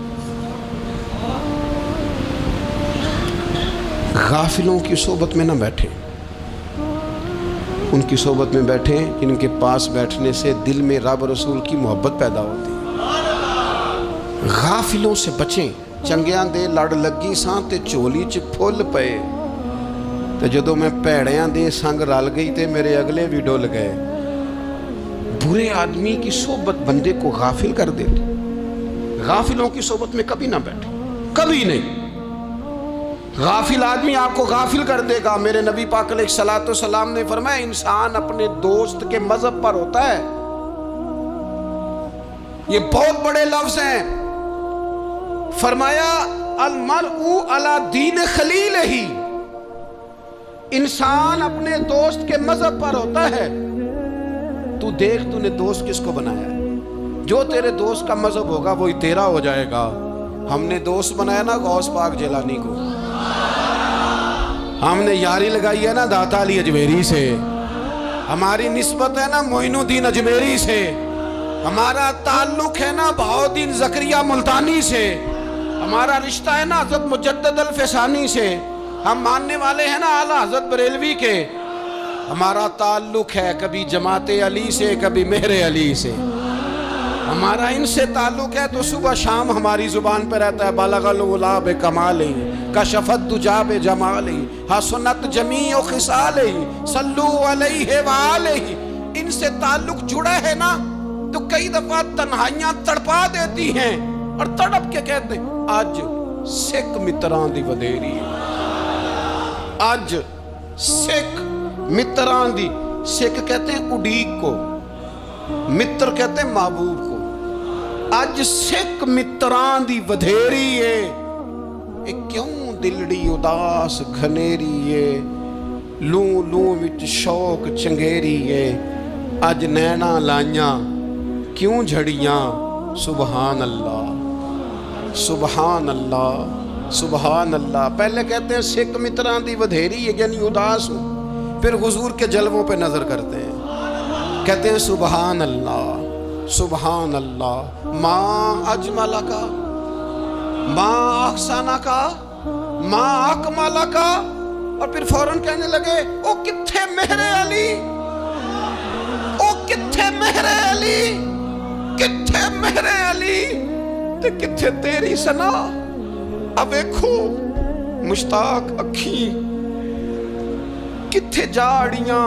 S1: غافلوں کی صحبت میں نہ بیٹھیں، ان کی صحبت میں بیٹھیں جن کے پاس بیٹھنے سے دل میں رب رسول کی محبت پیدا ہوتی ہے۔ غافلوں سے بچیں۔ چنگیاں دے لڑ لگی ساں تے چولی چ پھل پئے، تے جدوں میں پیڑیاں دے سنگ رل گئی تے میرے اگلے بھی ڈول گئے۔ برے آدمی کی صحبت بندے کو غافل کر دیتی۔ غافلوں کی صحبت میں کبھی نہ بیٹھے، کبھی نہیں۔ غافل آدمی آپ کو غافل کر دے گا۔ میرے نبی پاک علیہ الصلوۃ والسلام نے فرمایا انسان اپنے دوست کے مذہب پر ہوتا ہے۔ یہ بہت بڑے لفظ ہیں۔ فرمایا المرء علی دین خلیلہ، انسان اپنے دوست کے مذہب پر ہوتا ہے۔ تو دیکھ تو نے دوست کس کو بنایا ہے، جو تیرے دوست کا مذہب ہوگا وہی تیرا ہو جائے گا۔ ہم نے دوست بنایا نا غوث پاک جیلانی کو، ہم نے یاری لگائی ہے نا داتا علی اجمیری سے، ہماری نسبت ہے نا معین الدین اجمیری سے، ہمارا تعلق ہے نا بہاؤالدین زکریہ ملتانی سے، ہمارا رشتہ ہے نا حضرت مجدد الفسانی سے، ہم ماننے والے ہیں نا اعلیٰ حضرت بریلوی کے، ہمارا تعلق ہے کبھی جماعت علی سے کبھی مہر علی سے، ہمارا ان سے تعلق ہے تو صبح شام ہماری زبان پہ رہتا ہے بالغ العلا بکمالہ کشفت الدجی بجمالہ حسنت جمیع خصالہ صلو علیہ وآلہ۔ ان سے تعلق جڑا ہے نا تو کئی دفعہ تنہائیاں تڑپا دیتی ہیں اور تڑپ کے کہتے ہیں آج سکھ متران دی ودیری، آج سکھ متران دی، سکھ کہتے ہیں اڈیق کو، متر کہتے ہیں محبوب کو۔ اج سکھ متران دی ودھیری ہے، اے کیوں دلڑی اداس گھنیری ہے، لوں لوں وچ شوق چنگیری ہے، اج نینا لائیاں کیوں جھڑیاں، سبحان اللہ سبحان اللہ سبحان اللہ۔ پہلے کہتے ہیں سکھ متران دی ودھیری ہے یعنی اداس ہوں، پھر حضور کے جلووں پہ نظر کرتے ہیں، کہتے ہیں سبحان اللہ سبحان اللہ، ماں اجمل کا، ماں احسن کا، ماں اکمل کا، اور پھر فوراً کہنے لگے او کتھے مہر علی، او کتھے مہر علی، کتھے مہر علی تے کتھے تیری سنا۔ اب دیکھو مشتاق اکھی کتھے جاڑیاں،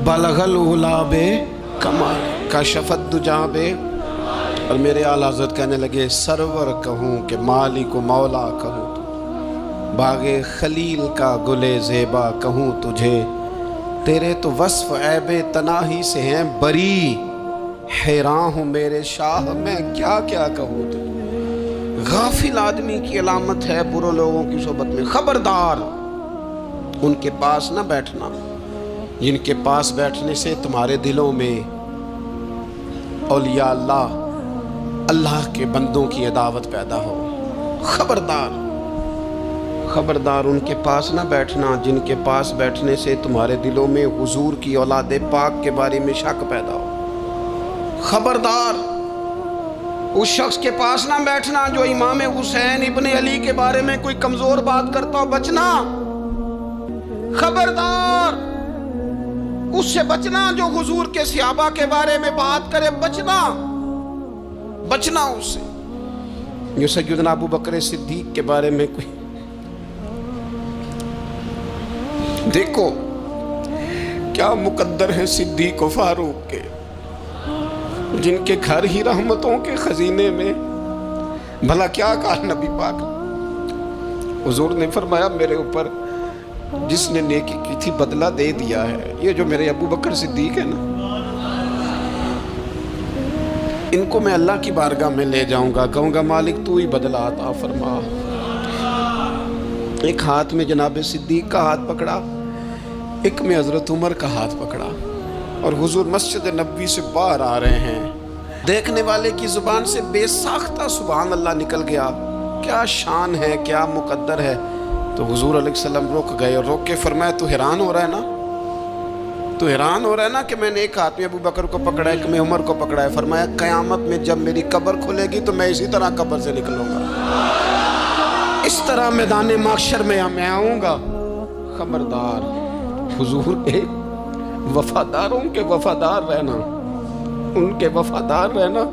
S1: بلغ العلا بے کمال کشفت الدجی بے۔ اور میرے اعلیٰ حضرت کہنے لگے سرور کہوں کہ مالک و مولا کہوں تو، باغ خلیل کا گلے زیبا کہوں تجھے، تیرے تو وصف عیب تناہی سے ہیں بری، حیران ہوں میرے شاہ میں کیا کیا کہوں تجھے۔ غافل آدمی کی علامت ہے برے لوگوں کی صحبت میں، خبردار ان کے پاس نہ بیٹھنا جن کے پاس بیٹھنے سے تمہارے دلوں میں اولیاء اللہ، اللہ کے بندوں کی عداوت پیدا ہو۔ خبردار خبردار ان کے پاس نہ بیٹھنا جن کے پاس بیٹھنے سے تمہارے دلوں میں حضور کی اولاد پاک کے بارے میں شک پیدا ہو۔ خبردار اس شخص کے پاس نہ بیٹھنا جو امام حسین ابن علی کے بارے میں کوئی کمزور بات کرتا ہو، بچنا۔ خبردار اس سے بچنا جو حضور کے صحابہ کے بارے میں بات کرے، بچنا اس سے۔ جو سیدنا ابو بکر صدیق کے بارے میں کوئی، دیکھو کیا مقدر ہے صدیق و فاروق کے، جن کے گھر ہی رحمتوں کے خزینے میں۔ بھلا کیا کہا نبی پاک، حضور نے فرمایا میرے اوپر جس نے نیکی کی تھی بدلہ دے دیا ہے۔ یہ جو میرے ابو بکر صدیق ہے نا، ان کو میں اللہ کی بارگاہ میں لے جاؤں گا، کہوں گا مالک تو ہی بدلہ عطا فرما۔ ایک ہاتھ میں جناب صدیق کا ہاتھ پکڑا، ایک میں حضرت عمر کا ہاتھ پکڑا، اور حضور مسجد نبوی سے باہر آ رہے ہیں۔ دیکھنے والے کی زبان سے بے ساختہ سبحان اللہ نکل گیا۔ کیا شان ہے، کیا مقدر ہے۔ تو حضور علیہ السلام رک گئے اور روک کے فرمایا تو حیران ہو رہا ہے نا، تو حیران ہو رہا ہے نا کہ میں نے ایک ہاتھ میں ابو بکر کو پکڑا ہے، ایک میں عمر کو پکڑا ہے۔ فرمایا قیامت میں جب میری قبر کھلے گی تو میں اسی طرح قبر سے نکلوں گا، اس طرح میدان محشر میں میں آؤں گا۔ خبردار حضور کے وفاداروں کے وفادار رہنا، ان کے وفادار رہنا،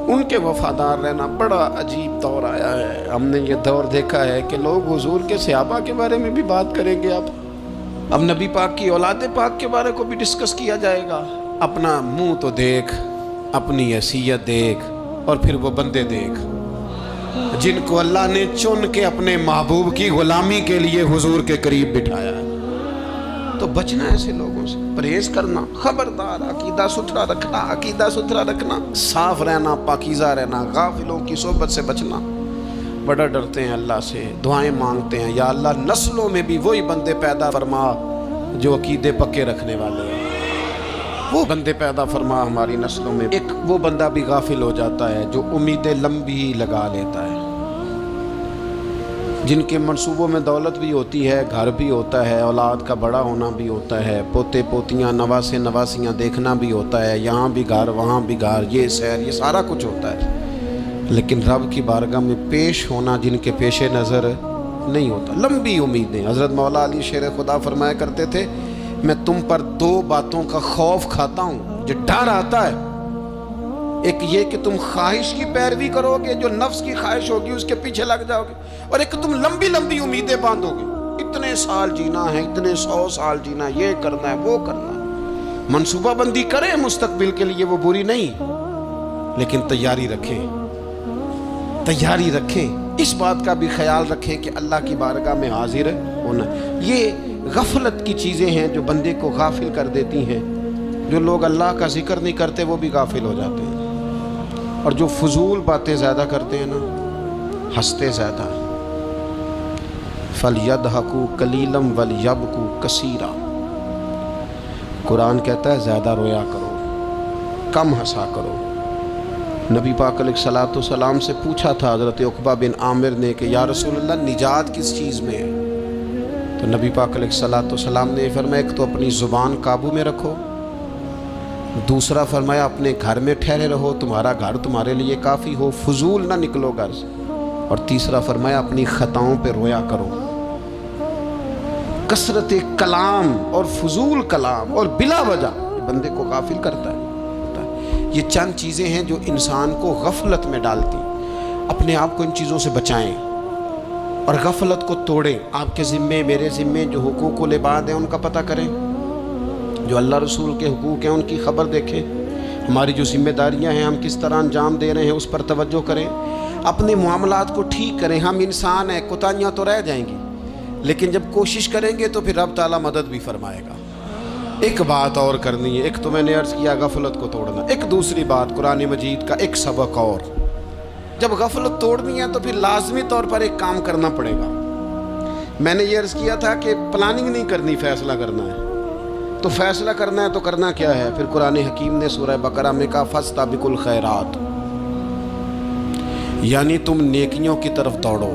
S1: ان کے وفادار رہنا۔ بڑا عجیب دور آیا ہے، ہم نے یہ دور دیکھا ہے کہ لوگ حضور کے صحابہ کے بارے میں بھی بات کریں گے۔ اب نبی پاک کی اولاد پاک کے بارے کو بھی ڈسکس کیا جائے گا۔ اپنا منہ تو دیکھ، اپنی حیثیت دیکھ، اور پھر وہ بندے دیکھ جن کو اللہ نے چن کے اپنے محبوب کی غلامی کے لیے حضور کے قریب بٹھایا ہے۔ تو بچنا ایسے لوگوں سے، پرہیز کرنا۔ خبردار عقیدہ ستھرا رکھنا، عقیدہ ستھرا رکھنا، صاف رہنا، پاکیزہ رہنا، غافلوں کی صحبت سے بچنا۔ بڑا ڈرتے ہیں اللہ سے، دعائیں مانگتے ہیں، یا اللہ نسلوں میں بھی وہی بندے پیدا فرما جو عقیدے پکے رکھنے والے ہیں، وہ بندے پیدا فرما ہماری نسلوں میں۔ ایک وہ بندہ بھی غافل ہو جاتا ہے جو امیدیں لمبی لگا لیتا ہے، جن کے منصوبوں میں دولت بھی ہوتی ہے، گھر بھی ہوتا ہے، اولاد کا بڑا ہونا بھی ہوتا ہے، پوتے پوتیاں نواسے نواسیاں دیکھنا بھی ہوتا ہے، یہاں بھی گھر وہاں بھی گھر، یہ سیر، یہ سارا کچھ ہوتا ہے، لیکن رب کی بارگاہ میں پیش ہونا جن کے پیش نظر نہیں ہوتا۔ لمبی امیدیں۔ حضرت مولا علی شیر خدا فرمایا کرتے تھے میں تم پر دو باتوں کا خوف کھاتا ہوں، جو ڈر آتا ہے، ایک یہ کہ تم خواہش کی پیروی کرو گے، جو نفس کی خواہش ہوگی اس کے پیچھے لگ جاؤ گے، اور ایک تم لمبی لمبی امیدیں باندھو گے، اتنے سال جینا ہے، اتنے 100 سال جینا ہے، یہ کرنا ہے، وہ کرنا ہے۔ منصوبہ بندی کریں مستقبل کے لیے، وہ بری نہیں، لیکن تیاری رکھیں، تیاری رکھیں۔ اس بات کا بھی خیال رکھیں کہ اللہ کی بارگاہ میں حاضر ہونا۔ یہ غفلت کی چیزیں ہیں جو بندے کو غافل کر دیتی ہیں۔ جو لوگ اللہ کا ذکر نہیں کرتے وہ بھی غافل ہو جاتے ہیں، اور جو فضول باتیں زیادہ کرتے ہیں نا، ہنستے زیادہ۔ فَلْيَضْحَكُوا قَلِيلًا وَلْيَبْكُوا كَثِيرًا۔ قرآن کہتا ہے زیادہ رویا کرو، کم ہنسا کرو۔ نبی پاک علیہ الصلوۃ والسلام سے پوچھا تھا حضرت عقبہ بن عامر نے کہ یا رسول اللہ نجات کس چیز میں ہے؟ تو نبی پاک علیہ الصلوۃ والسلام نے فرمایا ایک تو اپنی زبان قابو میں رکھو، دوسرا فرمایا اپنے گھر میں ٹھہرے رہو، تمہارا گھر تمہارے لیے کافی ہو، فضول نہ نکلو گھر سے، اور تیسرا فرمایا اپنی خطاؤں پہ رویا کرو۔ کثرت کلام اور فضول کلام اور بلا وجہ یہ بندے کو غافل کرتا ہے۔ یہ چند چیزیں ہیں جو انسان کو غفلت میں ڈالتی۔ اپنے آپ کو ان چیزوں سے بچائیں اور غفلت کو توڑیں۔ آپ کے ذمے، میرے ذمے جو حقوق العباد ہیں ان کا پتہ کریں، جو اللہ رسول کے حقوق ہیں ان کی خبر دیکھیں، ہماری جو ذمہ داریاں ہیں ہم کس طرح انجام دے رہے ہیں اس پر توجہ کریں، اپنے معاملات کو ٹھیک کریں۔ ہم انسان ہیں، کوتاہیاں تو رہ جائیں گی، لیکن جب کوشش کریں گے تو پھر رب تعالیٰ مدد بھی فرمائے گا۔ ایک بات اور کرنی ہے، ایک تو میں نے عرض کیا غفلت کو توڑنا، ایک دوسری بات قرآن مجید کا ایک سبق اور، جب غفلت توڑنی ہے تو پھر لازمی طور پر ایک کام کرنا پڑے گا۔ میں نے یہ عرض کیا تھا کہ پلاننگ نہیں کرنی، فیصلہ کرنا ہے۔ تو فیصلہ کرنا ہے تو کرنا کیا ہے؟ پھر قرآن حکیم نے سورہ بقرہ میں کہا فاستبقوا الخیرات، یعنی تم نیکیوں کی طرف دوڑو۔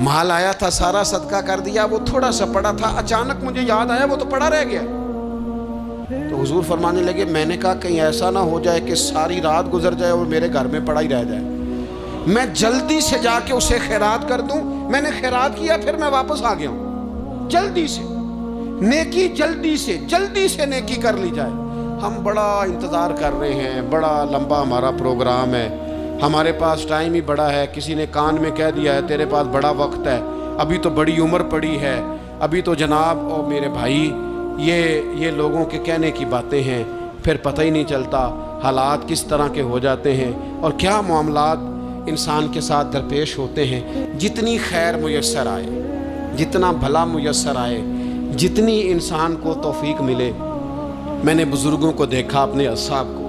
S1: مال آیا تھا سارا صدقہ کر دیا، وہ تھوڑا سا پڑا تھا، اچانک مجھے یاد آیا وہ تو پڑا رہ گیا۔ تو حضور فرمانے لگے میں نے کہا کہیں ایسا نہ ہو جائے کہ ساری رات گزر جائے اور میرے گھر میں پڑا ہی رہ جائے، میں جلدی سے جا کے اسے خیرات کر دوں۔ میں نے خیرات کیا، پھر میں واپس آ گیا ہوں۔ جلدی سے نیکی، جلدی سے نیکی کر لی جائے۔ ہم بڑا انتظار کر رہے ہیں، بڑا لمبا ہمارا پروگرام ہے، ہمارے پاس ٹائم ہی بڑا ہے، کسی نے کان میں کہہ دیا ہے تیرے پاس بڑا وقت ہے، ابھی تو بڑی عمر پڑی ہے، ابھی تو جناب او میرے بھائی یہ لوگوں کے کہنے کی باتیں ہیں، پھر پتہ ہی نہیں چلتا حالات کس طرح کے ہو جاتے ہیں اور کیا معاملات انسان کے ساتھ درپیش ہوتے ہیں۔ جتنی خیر میسر آئے، جتنا بھلا میسر آئے، جتنی انسان کو توفیق ملے۔ میں نے بزرگوں کو دیکھا، اپنے اصحاب کو،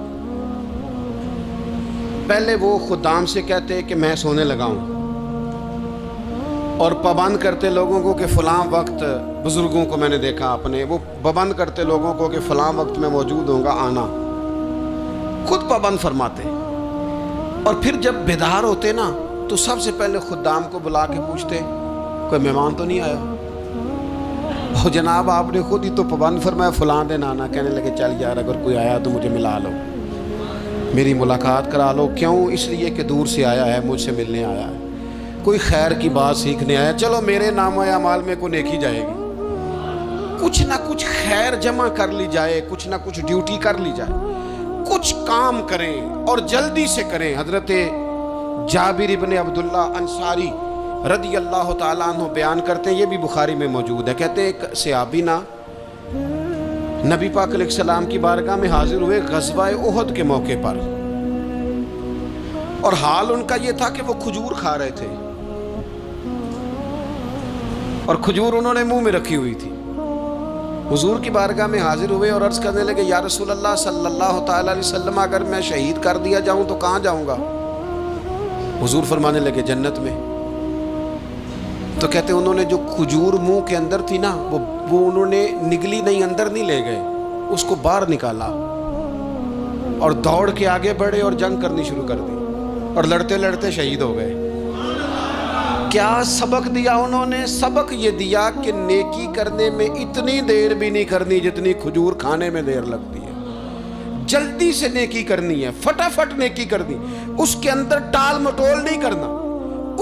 S1: پہلے وہ خدام سے کہتے کہ میں سونے لگا ہوں، اور پابند کرتے لوگوں کو کہ فلاں وقت، بزرگوں کو میں نے دیکھا اپنے، وہ پابند کرتے لوگوں کو کہ فلاں وقت میں موجود ہوں گا، آنا، خود پابند فرماتے۔ اور پھر جب بیدار ہوتے نا تو سب سے پہلے خدام کو بلا کے پوچھتے کوئی مہمان تو نہیں آیا؟ اور جناب آپ نے خود ہی تو پابند فرمایا فلاں دن آنا۔ کہنے لگے چل یار اگر کوئی آیا تو مجھے ملا لو، میری ملاقات کرا لو۔ کیوں؟ اس لیے کہ دور سے آیا ہے، مجھ سے ملنے آیا ہے، کوئی خیر کی بات سیکھنے آیا، چلو میرے نام اعمال میں کوئی نیکی جائے گی، کچھ نہ کچھ خیر جمع کر لی جائے، کچھ نہ کچھ ڈیوٹی کر لی جائے، کچھ کام کریں اور جلدی سے کریں۔ حضرت جابر ابن عبداللہ انصاری رضی اللہ تعالیٰ عنہ بیان کرتے ہیں، یہ بھی بخاری میں موجود ہے، کہتے ہیں ایک صحابی نا نبی پاک علیہ السلام کی بارگاہ میں حاضر ہوئے غزوہ احد کے موقع پر، اور حال ان کا یہ تھا کہ وہ کھجور کھا رہے تھے، اور کھجور انہوں نے منہ میں رکھی ہوئی تھی۔ حضور کی بارگاہ میں حاضر ہوئے اور عرض کرنے لگے یا رسول اللہ صلی اللہ تعالیٰ علیہ وسلم اگر میں شہید کر دیا جاؤں تو کہاں جاؤں گا؟ حضور فرمانے لگے جنت میں۔ تو کہتے انہوں نے جو کھجور منہ کے اندر تھی نا وہ انہوں نے نگلی نہیں، اندر نہیں لے گئے، اس کو باہر نکالا اور دوڑ کے آگے بڑھے اور جنگ کرنی شروع کر دی، اور لڑتے لڑتے شہید ہو گئے۔ کیا سبق دیا انہوں نے؟ سبق یہ دیا کہ نیکی کرنے میں اتنی دیر بھی نہیں کرنی جتنی کھجور کھانے میں دیر لگتی ہے۔ جلدی سے نیکی کرنی ہے، فٹافٹ نیکی کرنی، اس کے اندر ٹال مٹول نہیں کرنا۔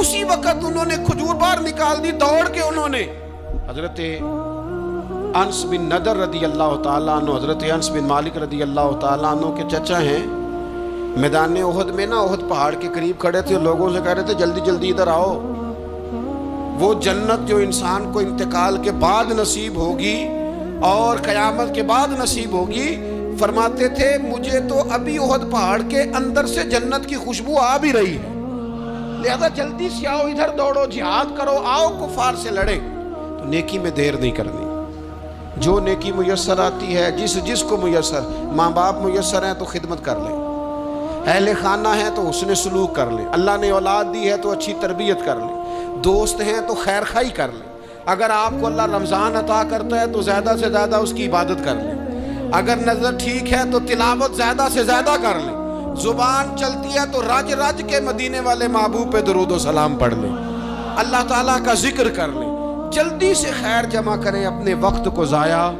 S1: اسی وقت انہوں نے کھجور باہر نکال دی، دوڑ کے انہوں نے حضرت انس بن نضر رضی اللہ تعالیٰ عنہ، حضرت انس بن مالک رضی اللہ تعالیٰ عنہ کے چچا ہیں، میدان احد میں نا، احد پہاڑ کے قریب کھڑے تھے، لوگوں سے کہہ رہے تھے جلدی جلدی ادھر آؤ، وہ جنت جو انسان کو انتقال کے بعد نصیب ہوگی اور قیامت کے بعد نصیب ہوگی، فرماتے تھے مجھے تو ابھی احد پہاڑ کے اندر سے جنت کی خوشبو آ بھی رہی ہے، لہذا جلدی سے آؤ، ادھر دوڑو، جہاد کرو، آؤ کفار سے لڑے۔ تو نیکی میں دیر نہیں کرنی، جو نیکی میسر آتی ہے، جس کو میسر، ماں باپ میسر ہیں تو خدمت کر لیں، اہل خانہ ہیں تو حسن سلوک کر لیں، اللہ نے اولاد دی ہے تو اچھی تربیت کر لیں، دوست ہیں تو خیر خائی کر لیں، اگر آپ کو اللہ رمضان عطا کرتا ہے تو زیادہ سے زیادہ اس کی عبادت کر لیں، اگر نظر ٹھیک ہے تو تلاوت زیادہ سے زیادہ کر لیں، زبان چلتی ہے تو رج رج کے مدینے والے محبوب پہ درود و سلام پڑھ لیں، اللہ تعالیٰ کا ذکر کر لیں، جلدی سے خیر جمع کریں، اپنے وقت کو ضائع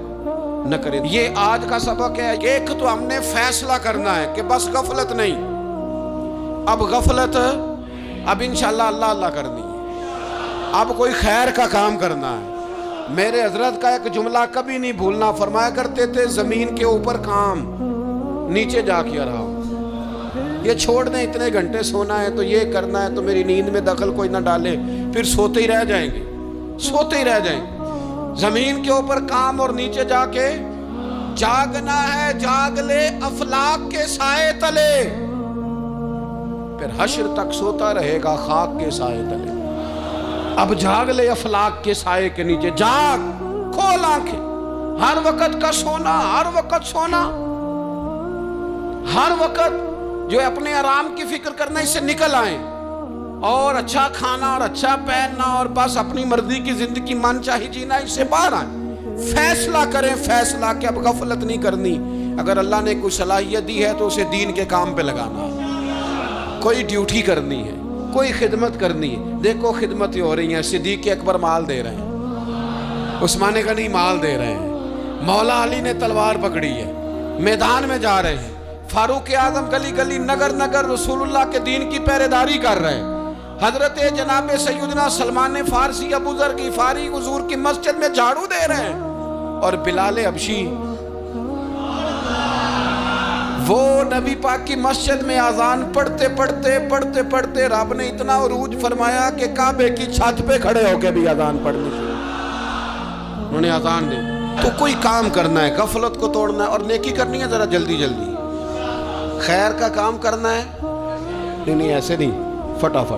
S1: نہ کریں۔ یہ آج کا سبق ہے۔ ایک تو ہم نے فیصلہ کرنا ہے کہ بس غفلت نہیں، اب غفلت اب انشاءاللہ اللہ اللہ کرنی ہے، اب کوئی خیر کا کام کرنا ہے۔ میرے حضرت کا ایک جملہ کبھی نہیں بھولنا، فرمایا کرتے تھے زمین کے اوپر کام، نیچے جا کے رہا، یہ چھوڑ دیں، اتنے گھنٹے سونا ہے تو یہ کرنا ہے تو میری نیند میں دخل کوئی نہ ڈالے، پھر سوتے ہی رہ جائیں گے، سوتے ہی رہ جائیں گے۔ زمین کے اوپر کام اور نیچے جا کے جاگنا ہے، جاگ لے افلاک کے سائے تلے، پھر حشر تک سوتا رہے گا خاک کے سائے تلے۔ اب جاگ لے افلاک کے سائے کے نیچے، جاگ، کھول آنکھیں، ہر وقت کا سونا، ہر وقت سونا، ہر وقت جو اپنے آرام کی فکر کرنا، اس سے نکل آئیں اور اچھا کھانا اور اچھا پہننا اور بس اپنی مرضی کی زندگی من چاہی جینا، اس سے باہر آئیں، فیصلہ کریں، فیصلہ کہ اب غفلت نہیں کرنی، اگر اللہ نے کوئی صلاحیت دی ہے تو اسے دین کے کام پہ لگانا، کوئی ڈیوٹی کرنی ہے، کوئی خدمت کرنی ہے، دیکھو خدمتیں ہو رہی ہیں، صدیق اکبر مال دے رہے ہیں، عثمان غنی مال دے رہے ہیں، مولا علی نے تلوار پکڑی ہے، میدان میں جا رہے ہیں، فاروق اعظم گلی گلی نگر نگر رسول اللہ کے دین کی پہرے داری کر رہے ہیں، حضرت جناب سیدنا سلمان فارسی ابو ذر غفاری حضور کی مسجد میں جھاڑو دے رہے ہیں، اور بلال حبشی وہ نبی پاک کی مسجد میں اذان پڑھتے رب نے اتنا عروج فرمایا کہ کعبے کی چھت پہ کھڑے ہو کے بھی اذان پڑھنی شروع، انہوں نے اذان دی۔ تو کوئی کام کرنا ہے، غفلت کو توڑنا ہے اور نیکی کرنی ہے، ذرا جلدی جلدی خیر کا کام کرنا ہے، نہیں ایسے نہیں، فٹافٹ۔